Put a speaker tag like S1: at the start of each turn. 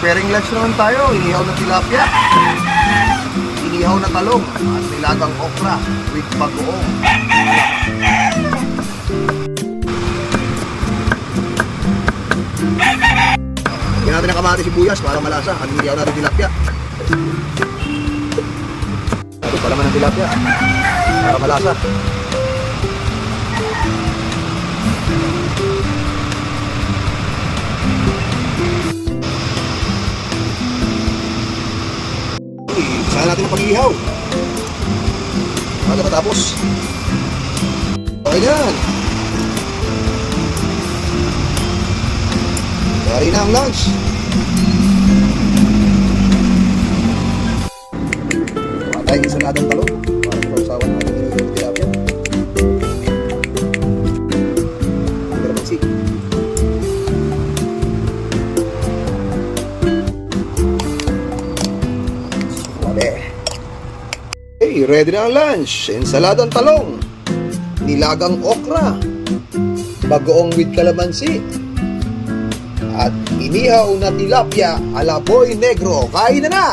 S1: Pairing lunch naman tayo, inihaw na tilapia, inihaw na talong, at nilagang okra with bagoong. Lagyan natin ang kamatis sibuyas para malasa at inihaw natin tilapia. Ito pa naman ang tilapia para malasa. Saan natin ang pag-ihaw para matapos. Okay yan. Yari na ang lunch. Matay yung saladang talong para pausawan natin yung tilapia. Kalamansi. Hey, ready na ang lunch. Ensaladang talong, nilagang okra, bagoong with kalamansi, at inihaw na tilapia ala Boy Negro. Kain na na!